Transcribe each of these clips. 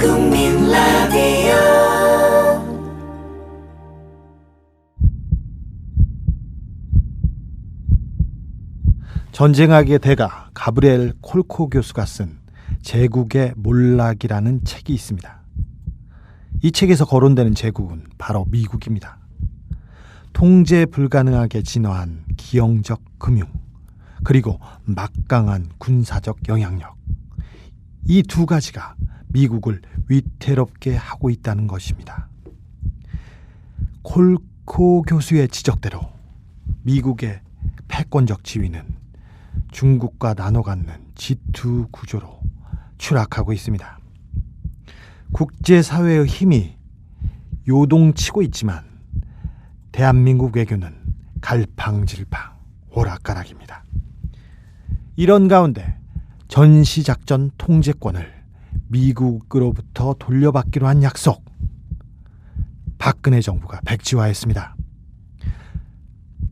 국민 라디오 전쟁학의 대가 가브리엘 콜코 교수가 쓴 제국의 몰락이라는 책이 있습니다. 이 책에서 거론되는 제국은 바로 미국입니다. 통제 불가능하게 진화한 기형적 금융, 그리고 막강한 군사적 영향력, 이 두 가지가 미국을 위태롭게 하고 있다는 것입니다. 콜코 교수의 지적대로 미국의 패권적 지위는 중국과 나눠 갖는 G2 구조로 추락하고 있습니다. 국제사회의 힘이 요동치고 있지만 대한민국 외교는 갈팡질팡 오락가락입니다. 이런 가운데 전시작전 통제권을 미국으로부터 돌려받기로 한 약속, 박근혜 정부가 백지화했습니다.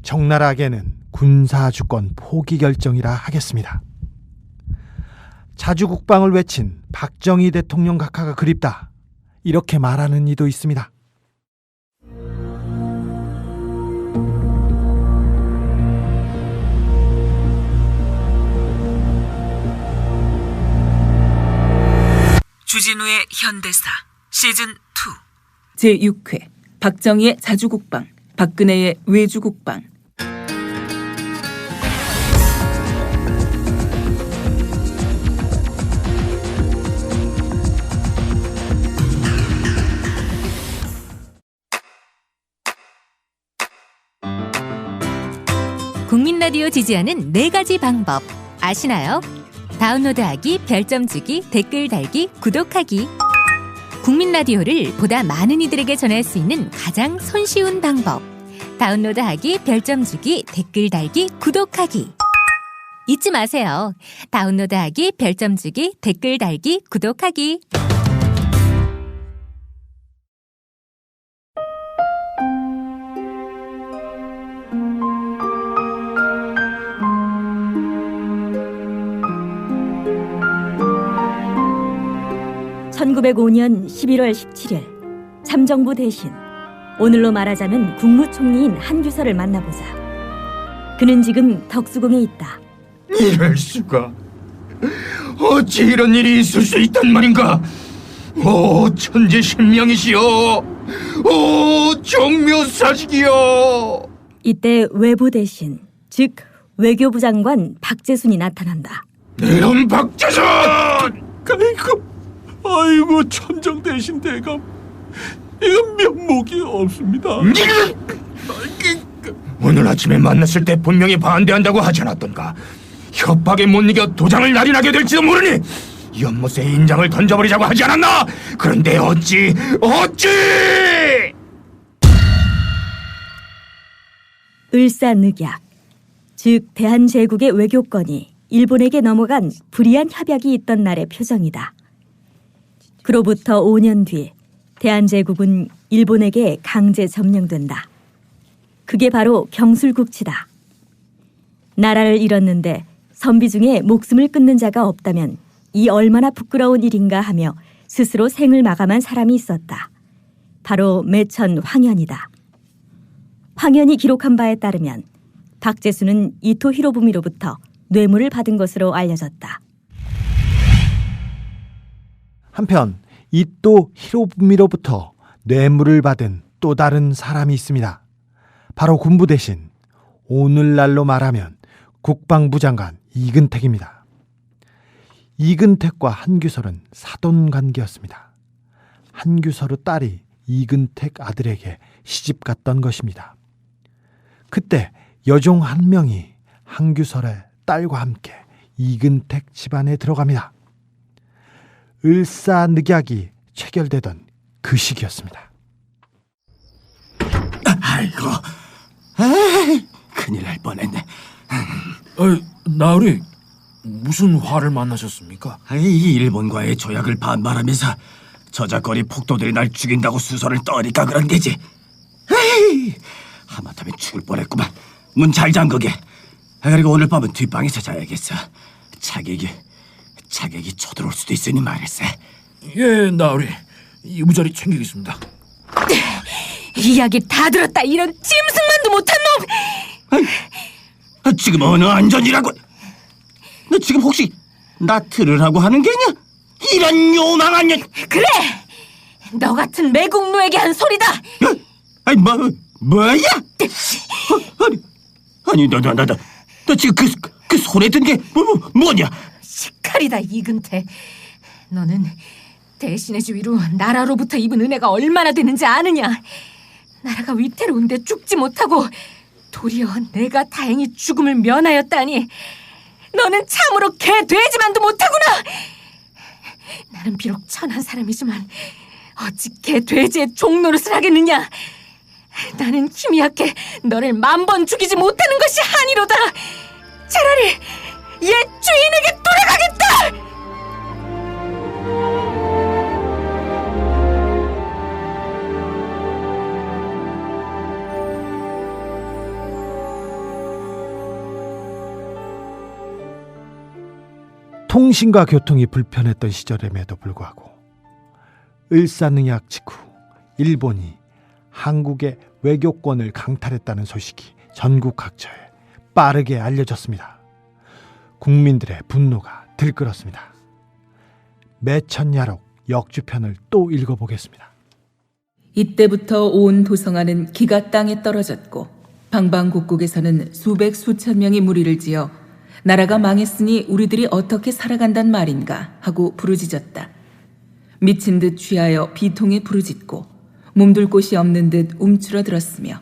적나라하게는 군사주권 포기 결정이라 하겠습니다. 자주국방을 외친 박정희 대통령 각하가 그립다, 이렇게 말하는 이도 있습니다. 주진우의 현대사 시즌2 제6회 박정희의 자주국방, 박근혜의 외주국방. 국민 라디오 지지하는 4가지 방법 아시나요? 다운로드하기, 별점 주기, 댓글 달기, 구독하기. 국민 라디오를 보다 많은 이들에게 전할 수 있는 가장 손쉬운 방법. 다운로드하기, 별점 주기, 댓글 달기, 구독하기. 잊지 마세요. 다운로드하기, 별점 주기, 댓글 달기, 구독하기. (1905년 11월 17일) 참정부 대신, 오늘로 말하자면 국무총리인 한규서를 만나보자. 그는 지금 덕수궁에 있다. 이럴 수가. 어찌 이런 일이 있을 수 있단 말인가. 오 천재신명이시여, 오 종묘사직이여. 이때 외부 대신, 즉 외교부 장관 박재순이 나타난다. 이런 박재순! 아이고 천정 대신 대감, 이건 면목이 없습니다. 오늘 아침에 만났을 때 분명히 반대한다고 하지 않았던가. 협박에 못 이겨 도장을 날인하게 될지도 모르니 연못에 인장을 던져버리자고 하지 않았나. 그런데 어찌 을사늑약, 즉 대한제국의 외교권이 일본에게 넘어간 불의한 협약이 있던 날의 표정이다. 그로부터 5년 뒤 대한제국은 일본에게 강제 점령된다. 그게 바로 경술국치다. 나라를 잃었는데 선비 중에 목숨을 끊는 자가 없다면 이 얼마나 부끄러운 일인가 하며 스스로 생을 마감한 사람이 있었다. 바로 매천 황현이다. 황현이 기록한 바에 따르면 박재수는 이토 히로부미로부터 뇌물을 받은 것으로 알려졌다. 한편 이토 히로부미로부터 뇌물을 받은 또 다른 사람이 있습니다. 바로 군부 대신, 오늘날로 말하면 국방부 장관 이근택입니다. 이근택과 한규설은 사돈관계였습니다. 한규설의 딸이 이근택 아들에게 시집갔던 것입니다. 그때 여종 한 명이 한규설의 딸과 함께 이근택 집안에 들어갑니다. 을사늑약이 체결되던 그 시기였습니다. 아이고, 큰일 날 뻔했네. 나으리, 무슨 화를 만나셨습니까? 이 일본과의 조약을 반발하면서 저작거리 폭도들이 날 죽인다고 수선을 떠니까 그런 게지. 하마터면 죽을 뻔했구만. 문 잘 잠그게. 그리고 오늘 밤은 뒷방에서 자야겠어. 자객이 쳐들어올 수도 있으니 말했어. 예, 나으리. 이부자리 챙기겠습니다. 이야기 다 들었다. 이런 짐승만도 못한 놈! 지금 어느 안전이라고? 너 지금 혹시 나 들으라고 하는 게냐? 이런 요망한 년! 그래! 너 같은 매국노에게 한 소리다! 아니 뭐야? 아니 너 지금 그 손에 든 게 뭐냐? 시칼이다, 이근태. 너는 대신의 주위로 나라로부터 입은 은혜가 얼마나 되는지 아느냐? 나라가 위태로운데 죽지 못하고 도리어 내가 다행히 죽음을 면하였다니. 너는 참으로 개 돼지만도 못하구나. 나는 비록 천한 사람이지만 어찌 개 돼지의 종노릇을 하겠느냐? 나는 힘이 약해 너를 10,000번 죽이지 못하는 것이 한이로다. 차라리 옛 주인에게 돌아가겠다. 통신과 교통이 불편했던 시절임에도 불구하고 을사능약 직후 일본이 한국의 외교권을 강탈했다는 소식이 전국 각처에 빠르게 알려졌습니다. 국민들의 분노가 들끓었습니다. 매천야록 역주편을 또 읽어보겠습니다. 이때부터 온 도성안은 기가 땅에 떨어졌고 방방곡곡에서는 수백 수천 명이 무리를 지어 나라가 망했으니 우리들이 어떻게 살아간단 말인가 하고 부르짖었다. 미친 듯 취하여 비통에 부르짖고 몸둘 곳이 없는 듯 움츠러들었으며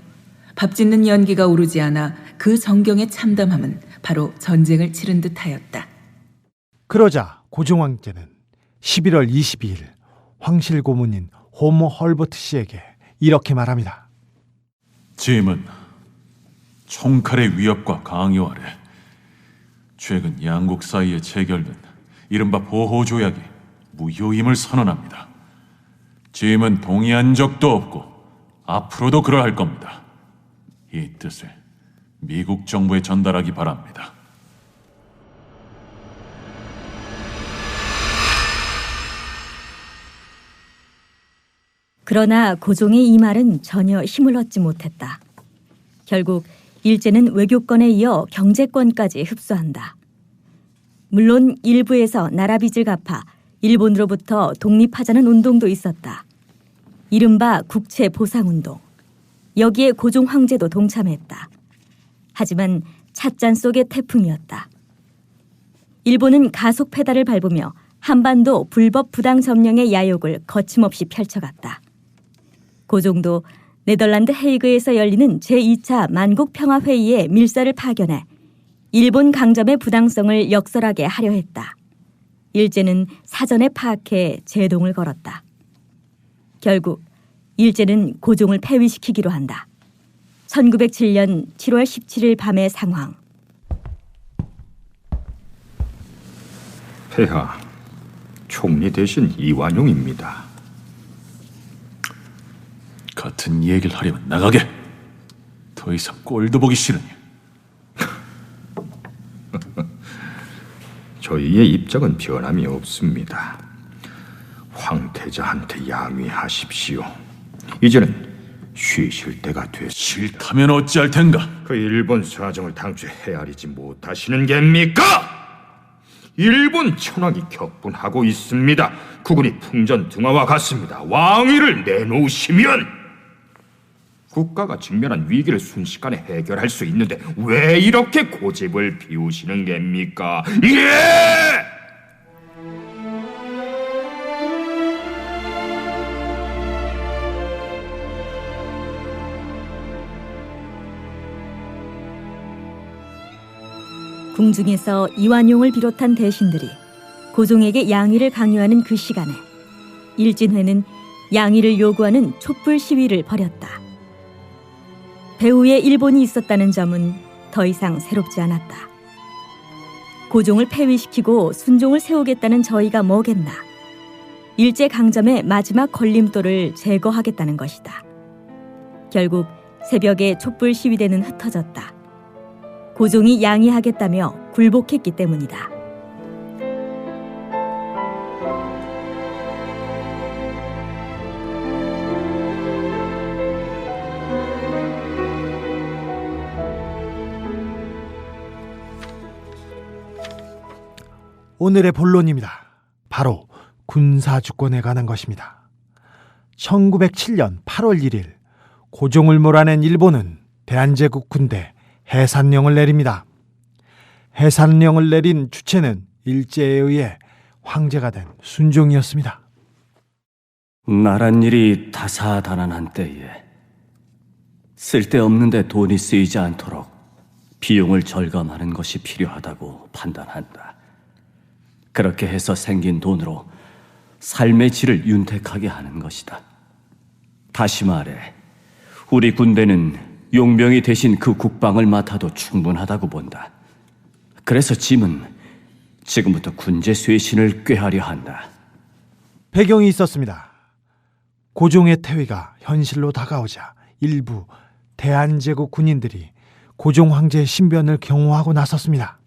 밥 짓는 연기가 오르지 않아 그 정경의 참담함은 바로 전쟁을 치른 듯하였다. 그러자 고종 황제는 11월 22일 황실 고문인 호모 헐버트 씨에게 이렇게 말합니다. 짐은 총칼의 위협과 강요 아래 최근 양국 사이에 체결된 이른바 보호조약이 무효임을 선언합니다. 짐은 동의한 적도 없고 앞으로도 그러할 겁니다. 이 뜻을 미국 정부에 전달하기 바랍니다. 그러나 고종의 이 말은 전혀 힘을 얻지 못했다. 결국 일제는 외교권에 이어 경제권까지 흡수한다. 물론 일부에서 나라 빚을 갚아 일본으로부터 독립하자는 운동도 있었다. 이른바 국채보상운동. 여기에 고종 황제도 동참했다. 하지만 찻잔 속의 태풍이었다. 일본은 가속 페달을 밟으며 한반도 불법 부당 점령의 야욕을 거침없이 펼쳐갔다. 고종도 네덜란드 헤이그에서 열리는 제2차 만국평화회의에 밀사를 파견해 일본 강점의 부당성을 역설하게 하려 했다. 일제는 사전에 파악해 제동을 걸었다. 결국 일제는 고종을 폐위시키기로 한다. 1907년 7월 17일 밤의 상황. 폐하, 총리 대신 이완용입니다. 같은 얘기를 하려면 나가게. 더 이상 꼴도 보기 싫으니. 저희의 입장은 변함이 없습니다. 황태자한테 양위하십시오. 이제는 쉬실 때가 됐습니다. 싫다면 어찌할 텐가? 그 일본 사정을 당최 헤아리지 못하시는 겁니까? 일본 천황이 격분하고 있습니다. 국군이 풍전등화와 같습니다. 왕위를 내놓으시면 국가가 직면한 위기를 순식간에 해결할 수 있는데 왜 이렇게 고집을 피우시는 겁니까? 예! 궁중에서 이완용을 비롯한 대신들이 고종에게 양위를 강요하는 그 시간에 일진회는 양위를 요구하는 촛불 시위를 벌였다. 배후에 일본이 있었다는 점은 더 이상 새롭지 않았다. 고종을 폐위시키고 순종을 세우겠다는 저희가 뭐겠나. 일제 강점의 마지막 걸림돌을 제거하겠다는 것이다. 결국 새벽에 촛불 시위대는 흩어졌다. 고종이 양위하겠다며 굴복했기 때문이다. 오늘의 본론입니다. 바로 군사주권에 관한 것입니다. 1907년 8월 1일 고종을 몰아낸 일본은 대한제국 군대 해산령을 내립니다. 해산령을 내린 주체는 일제에 의해 황제가 된 순종이었습니다. 나란 일이 다사다난한 때에 쓸데없는데 돈이 쓰이지 않도록 비용을 절감하는 것이 필요하다고 판단한다. 그렇게 해서 생긴 돈으로 삶의 질을 윤택하게 하는 것이다. 다시 말해, 우리 군대는 용병이 대신 그 국방을 맡아도 충분하다고 본다. 그래서 짐은 지금부터 군제 쇄신을 꾀하려 한다. 배경이 있었습니다. 고종의 퇴위가 현실로 다가오자 일부 대한제국 군인들이 고종 황제의 신변을 경호하고 나섰습니다.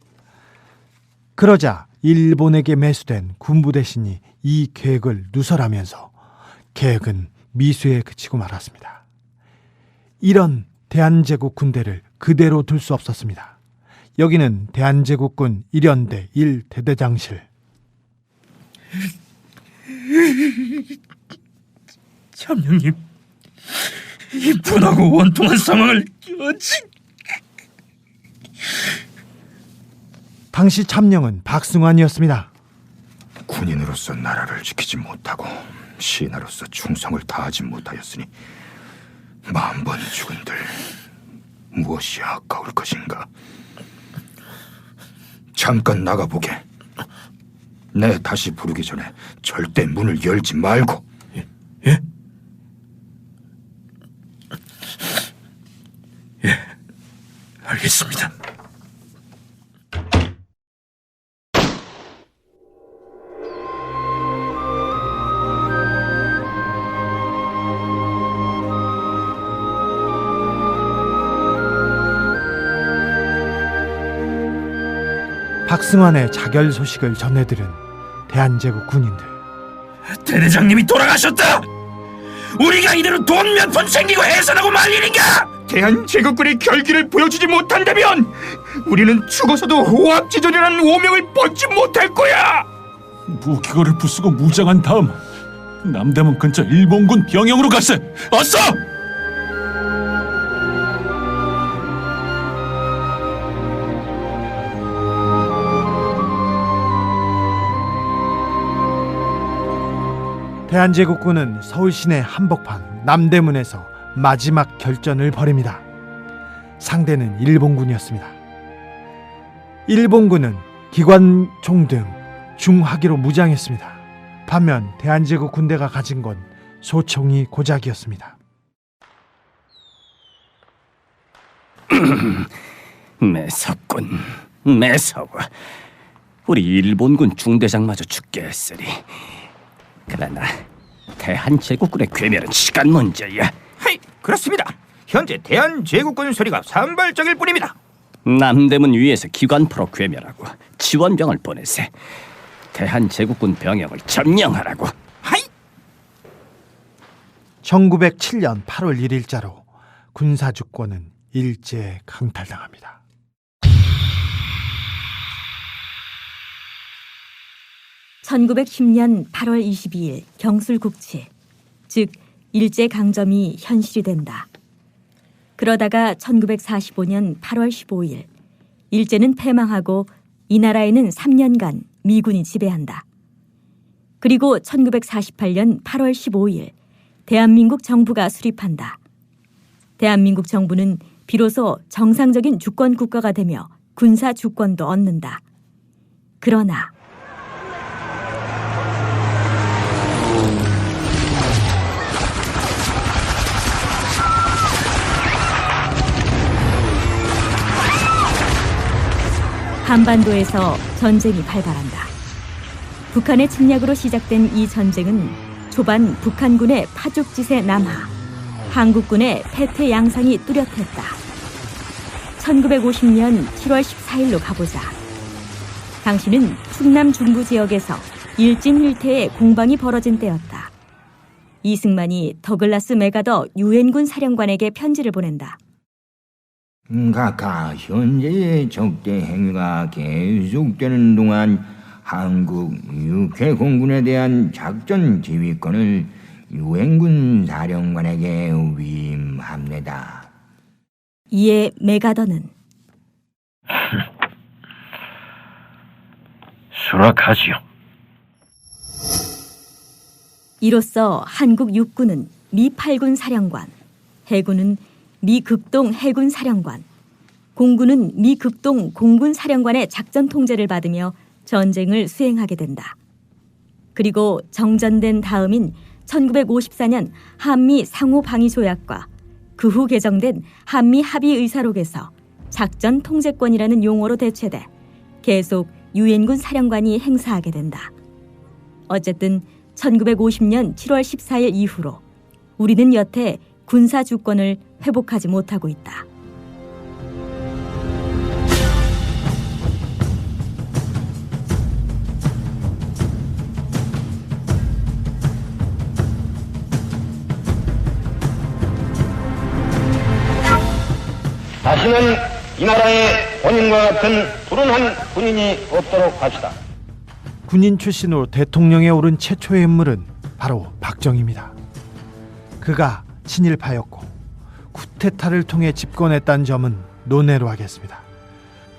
그러자 일본에게 매수된 군부 대신이 이 계획을 누설하면서 계획은 미수에 그치고 말았습니다. 이런 대한제국 군대를 그대로 둘 수 없었습니다. 여기는 대한제국군 1연대 1대대장실. 참령님, 이 분하고 원통한 상황을 어찌... 당시 참령은 박승환이었습니다. 군인으로서 나라를 지키지 못하고 신하로서 충성을 다하지 못하였으니 만번 죽은들 무엇이 아까울 것인가. 잠깐 나가보게. 내 다시 부르기 전에 절대 문을 열지 말고. 예? 예, 알겠습니다. 박승환의 자결 소식을 전해들은 대한제국 군인들. 대대장님이 돌아가셨다! 우리가 이대로 돈 몇 푼 챙기고 해산하고 말 일인가? 대한제국군의 결기를 보여주지 못한다면 우리는 죽어서도 호압지존이라는 오명을 벗지 못할 거야! 무기고를 부수고 무장한 다음 남대문 근처 일본군 병영으로 갔어. 어서! 대한제국군은 서울 시내 한복판 남대문에서 마지막 결전을 벌입니다. 상대는 일본군이었습니다. 일본군은 기관총 등 중화기로 무장했습니다. 반면 대한제국 군대가 가진 건 소총이 고작이었습니다. 매섭군, 매서워. 우리 일본군 중대장마저 죽게 했으니 그러나 대한제국군의 괴멸은 시간 문제야. 하이, 그렇습니다. 현재 대한제국군 소리가 산발적일 뿐입니다. 남대문 위에서 기관포로 괴멸하고 지원병을 보내세. 대한제국군 병영을 점령하라고. 하이! 1907년 8월 1일자로 군사주권은 일제에 강탈당합니다. (1910년 8월 22일) 경술국치, 즉 일제강점이 현실이 된다. 그러다가 1945년 8월 15일 일제는 패망하고 이 나라에는 3년간 미군이 지배한다. 그리고 1948년 8월 15일 대한민국 정부가 수립한다. 대한민국 정부는 비로소 정상적인 주권 국가가 되며 군사 주권도 얻는다. 그러나 한반도에서 전쟁이 발발한다. 북한의 침략으로 시작된 이 전쟁은 초반 북한군의 파죽지세 남하, 한국군의 패퇴 양상이 뚜렷했다. 1950년 7월 14일로 가보자. 당시는 충남 중부 지역에서 일진일퇴의 공방이 벌어진 때였다. 이승만이 더글라스 메가더 유엔군 사령관에게 편지를 보낸다. 각하 현재의 적대 행위가 계속되는 동안 한국 육해 공군에 대한 작전 지휘권을 유엔군 사령관에게 위임합니다. 이에 메가더는 수락하지요. 이로써 한국 육군은 미 8군 사령관, 해군은 미 극동 해군 사령관, 공군은 미 극동 공군 사령관의 작전 통제를 받으며 전쟁을 수행하게 된다. 그리고 정전된 다음인 1954년 한미 상호 방위 조약과 그 후 개정된 한미 합의 의사록에서 작전 통제권이라는 용어로 대체돼 계속 유엔군 사령관이 행사하게 된다. 어쨌든 1950년 7월 14일 이후로 우리는 여태 군사 주권을 회복하지 못하고 있다. 다시는 이 나라에 본인과 같은 불운한 군인이 없도록 합시다. 군인 출신으로 대통령에 오른 최초의 인물은 바로 박정희입니다. 그가 친일파였고 쿠데타를 통해 집권했다는 점은 논외로 하겠습니다.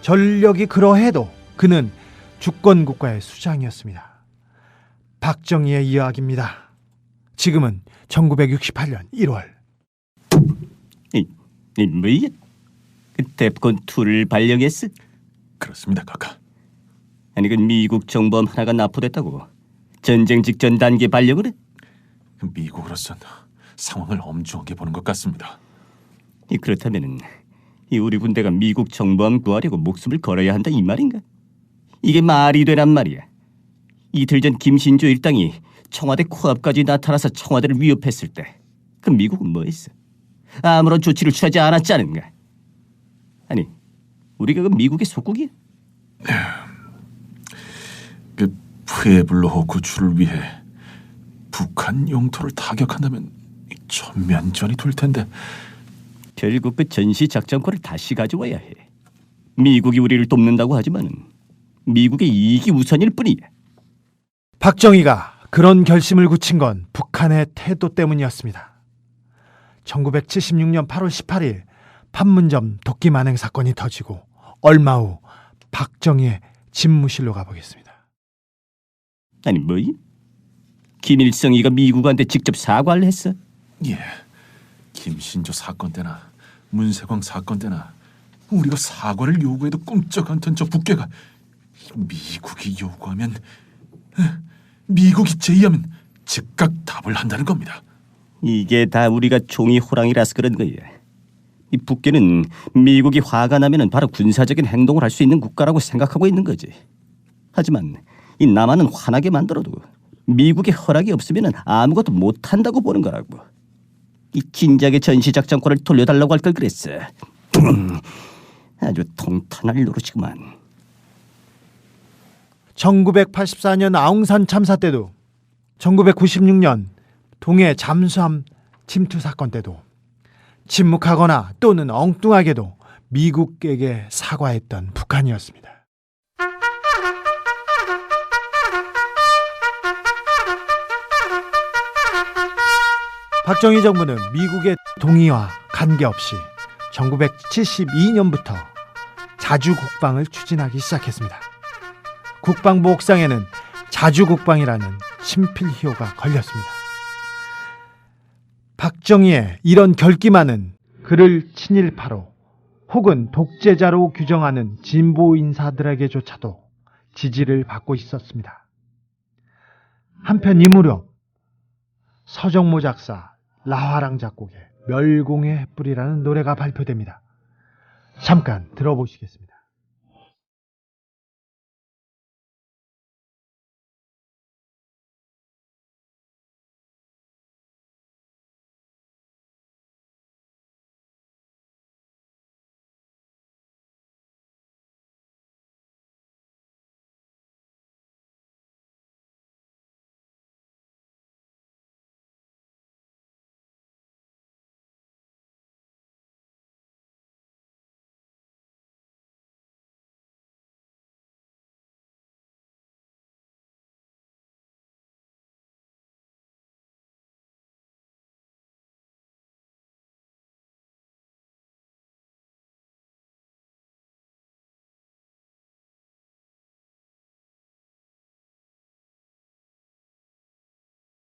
전력이 그러해도 그는 주권국가의 수장이었습니다. 박정희의 이야기입니다. 지금은 1968년 1월. 뭐야? 뎁콘2를 발령했어? 그렇습니다, 카카. 아니, 그 미국 정보함 하나가 납포됐다고 전쟁 직전 단계 발령을 해? 미국으로선 상황을 엄중하게 보는 것 같습니다. 그렇다면은 우리 군대가 미국 정보함 구하려고 목숨을 걸어야 한다 이 말인가? 이게 말이 되란 말이야. 이틀 전 김신조 일당이 청와대 코앞까지 나타나서 청와대를 위협했을 때 그 미국은 뭐 했어? 아무런 조치를 취하지 않았지 않은가? 아니, 우리가 그 미국의 속국이야? 그 푸에블로 구출을 위해 북한 영토를 타격한다면 전면전이 될 텐데. 결국 그 전시 작전권을 다시 가져와야 해. 미국이 우리를 돕는다고 하지만은 미국의 이익이 우선일 뿐이야. 박정희가 그런 결심을 굳힌 건 북한의 태도 때문이었습니다. 1976년 8월 18일 판문점 도끼 만행 사건이 터지고 얼마 후 박정희의 집무실로 가보겠습니다. 아니 뭐이? 김일성이가 미국한테 직접 사과를 했어? 예, 김신조 사건 때나 문세광 사건 때나 우리가 사과를 요구해도 꼼짝 않던 저 북괴가 미국이 요구하면, 미국이 제의하면 즉각 답을 한다는 겁니다. 이게 다 우리가 종이 호랑이라서 그런 거야. 이 북괴는 미국이 화가 나면은 바로 군사적인 행동을 할 수 있는 국가라고 생각하고 있는 거지. 하지만 이 남한은 화나게 만들어도 미국의 허락이 없으면은 아무것도 못한다고 보는 거라고. 이 진작에 전시작전권을 돌려달라고 할 걸 그랬어. 아주 통탄할 노릇이구만. 1984년 아웅산 참사 때도, 1996년 동해 잠수함 침투 사건 때도 침묵하거나 또는 엉뚱하게도 미국에게 사과했던 북한이었습니다. 박정희 정부는 미국의 동의와 관계없이 1972년부터 자주국방을 추진하기 시작했습니다. 국방부 옥상에는 자주국방이라는 친필희호가 걸렸습니다. 박정희의 이런 결기만은 그를 친일파로 혹은 독재자로 규정하는 진보 인사들에게조차도 지지를 받고 있었습니다. 한편 이 무렵 서정모 작사, 라화랑 작곡의 멸공의 횃불이라는 노래가 발표됩니다. 잠깐 들어보시겠습니다.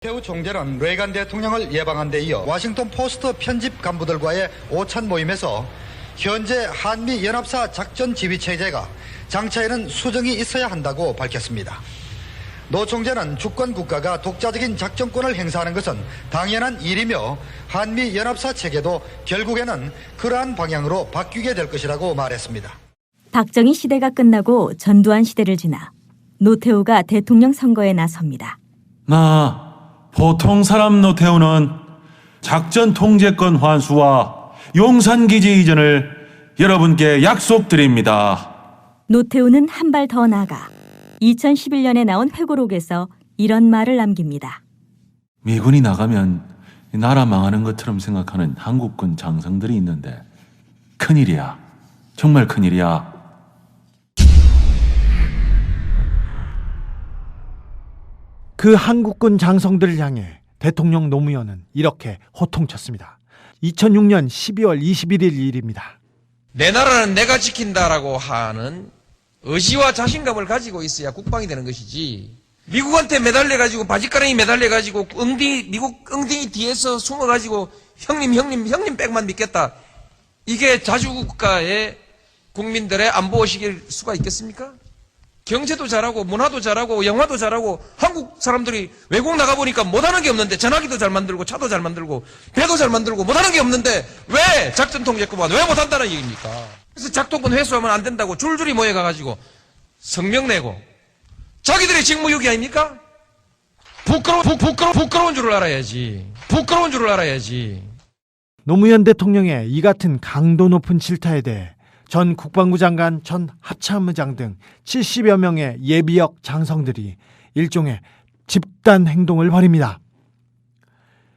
노태우 총재는 레이간 대통령을 예방한 데 이어 워싱턴 포스트 편집 간부들과의 오찬 모임에서 현재 한미 연합사 작전 지휘 체제가 장차에는 수정이 있어야 한다고 밝혔습니다. 노 총재는 주권 국가가 독자적인 작전권을 행사하는 것은 당연한 일이며 한미 연합사 체계도 결국에는 그러한 방향으로 바뀌게 될 것이라고 말했습니다. 박정희 시대가 끝나고 전두환 시대를 지나 노태우가 대통령 선거에 나섭니다. 보통 사람 노태우는 작전 통제권 환수와 용산기지 이전을 여러분께 약속드립니다. 노태우는 한 발 더 나가 2011년에 나온 회고록에서 이런 말을 남깁니다. 미군이 나가면 나라 망하는 것처럼 생각하는 한국군 장성들이 있는데 큰일이야. 정말 큰일이야. 그 한국군 장성들을 향해 대통령 노무현은 이렇게 호통쳤습니다. 2006년 12월 21일 일입니다. 내 나라는 내가 지킨다라고 하는 의지와 자신감을 가지고 있어야 국방이 되는 것이지, 미국한테 매달려가지고 바지가랑이 매달려가지고 미국 엉덩이 뒤에서 숨어가지고 형님 백만 믿겠다, 이게 자주국가의 국민들의 안보의식일 수가 있겠습니까? 경제도 잘하고 문화도 잘하고 영화도 잘하고 한국 사람들이 외국 나가보니까 못하는 게 없는데, 전화기도 잘 만들고 차도 잘 만들고 배도 잘 만들고 못하는 게 없는데 왜 작전 통제권만 왜 못한다는 얘기입니까? 그래서 작동권 회수하면 안 된다고 줄줄이 모여가가지고 성명 내고, 자기들의 직무유기 아닙니까? 부끄러운 줄을 알아야지. 부끄러운 줄을 알아야지. 노무현 대통령의 이 같은 강도 높은 질타에 대해 전 국방부 장관, 전 합참의장 등 70여 명의 예비역 장성들이 일종의 집단 행동을 벌입니다.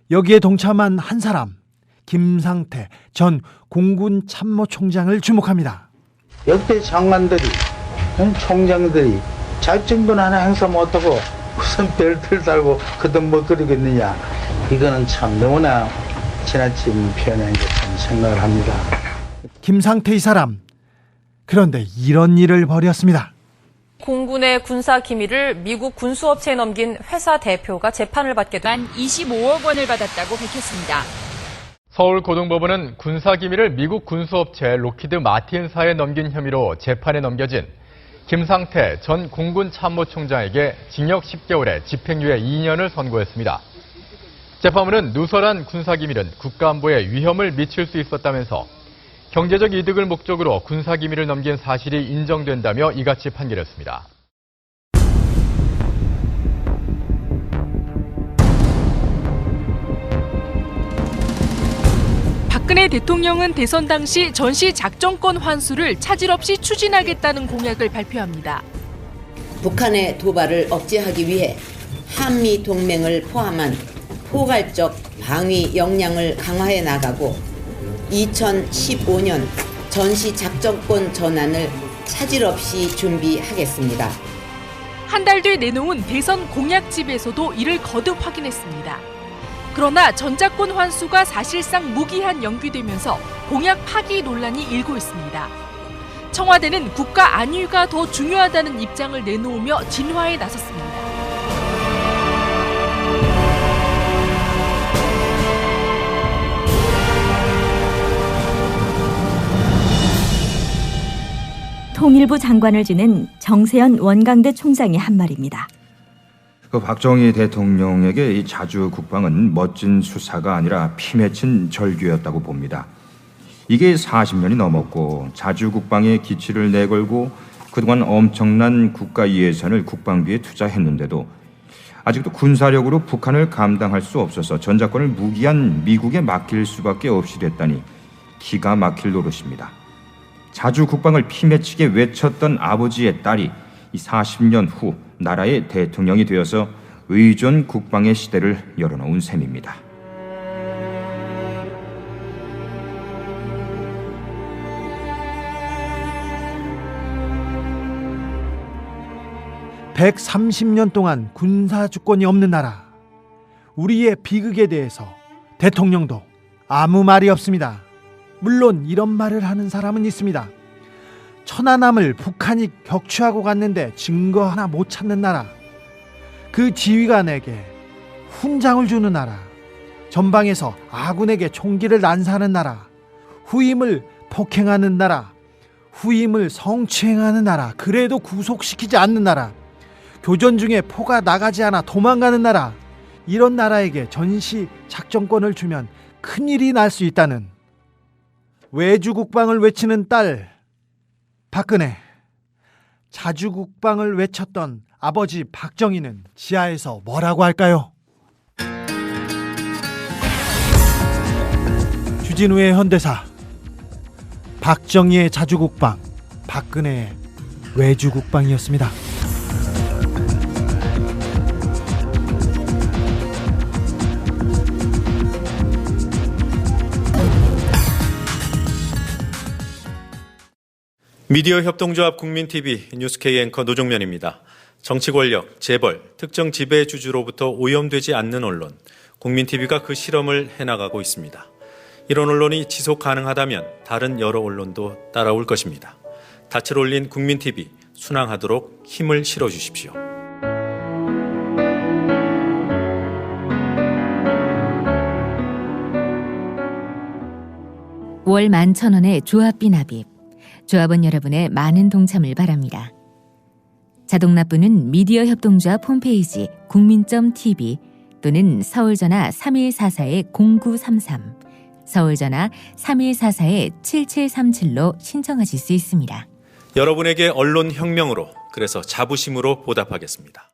여기에 동참한 한 사람, 김상태 전 공군 참모총장을 주목합니다. 역대 장관들이, 총장들이 작전권 하나 행사 못하고 무슨 벨트를 달고 그돈 못 그리겠느냐, 이거는 참 너무나 지나친 표현인 것처럼 생각을 합니다. 김상태 이 사람, 그런데 이런 일을 벌였습니다. 공군의 군사 기밀을 미국 군수업체에 넘긴 회사 대표가 재판을 받게 된 25억 원을 받았다고 밝혔습니다. 서울고등법원은 군사기밀을 미국 군수업체 로키드 마틴사에 넘긴 혐의로 재판에 넘겨진 김상태 전 공군 참모총장에게 징역 10개월에 집행유예 2년을 선고했습니다. 재판부는 누설한 군사기밀은 국가안보에 위험을 미칠 수 있었다면서 경제적 이득을 목적으로 군사기밀을 넘긴 사실이 인정된다며 이같이 판결했습니다. 박근혜 대통령은 대선 당시 전시 작전권 환수를 차질 없이 추진하겠다는 공약을 발표합니다. 북한의 도발을 억제하기 위해 한미 동맹을 포함한 포괄적 방위 역량을 강화해 나가고 2015년 전시 작전권 전환을 차질 없이 준비하겠습니다. 한 달 뒤 내놓은 대선 공약집에서도 이를 거듭 확인했습니다. 그러나 전작권 환수가 사실상 무기한 연기되면서 공약 파기 논란이 일고 있습니다. 청와대는 국가 안위가 더 중요하다는 입장을 내놓으며 진화에 나섰습니다. 통일부 장관을 지낸 정세현 원광대 총장의 한 말입니다. 박정희 대통령에게 이 자주 국방은 멋진 수사가 아니라 피 맺힌 절규였다고 봅니다. 이게 40년이 넘었고 자주 국방에 기치를 내걸고 그동안 엄청난 국가 예산을 국방비에 투자했는데도 아직도 군사력으로 북한을 감당할 수 없어서 전작권을 무기한 미국에 맡길 수밖에 없이 됐다니 기가 막힐 노릇입니다. 자주 국방을 피 맺히게 외쳤던 아버지의 딸이 이 40년 후 나라의 대통령이 되어서 의존 국방의 시대를 열어놓은 셈입니다. (130년) 동안 군사 주권이 없는 나라, 우리의 비극에 대해서 대통령도 아무 말이 없습니다. 물론 이런 말을 하는 사람은 있습니다. 천안함을 북한이 격추하고 갔는데 증거 하나 못 찾는 나라, 그 지휘관에게 훈장을 주는 나라, 전방에서 아군에게 총기를 난사하는 나라, 후임을 폭행하는 나라, 후임을 성추행하는 나라, 그래도 구속시키지 않는 나라, 교전 중에 포가 나가지 않아 도망가는 나라, 이런 나라에게 전시 작전권을 주면 큰일이 날 수 있다는 외주국방을 외치는 딸 박근혜, 자주국방을 외쳤던 아버지 박정희는 지하에서 뭐라고 할까요? 주진우의 현대사, 박정희의 자주국방, 박근혜의 외주국방이었습니다. 미디어 협동조합 국민TV 뉴스K 앵커 노종면입니다. 정치 권력, 재벌, 특정 지배주주로부터 오염되지 않는 언론, 국민TV가 그 실험을 해나가고 있습니다. 이런 언론이 지속 가능하다면 다른 여러 언론도 따라올 것입니다. 닻을 올린 국민TV, 순항하도록 힘을 실어주십시오. 월 11,000원의 조합비 납입. 조합원 여러분의 많은 동참을 바랍니다. 자동납부는 미디어 협동조합 홈페이지 국민.tv 또는 서울전화 3144-0933, 서울전화 3144-7737로 신청하실 수 있습니다. 여러분에게 언론 혁명으로, 그래서 자부심으로 보답하겠습니다.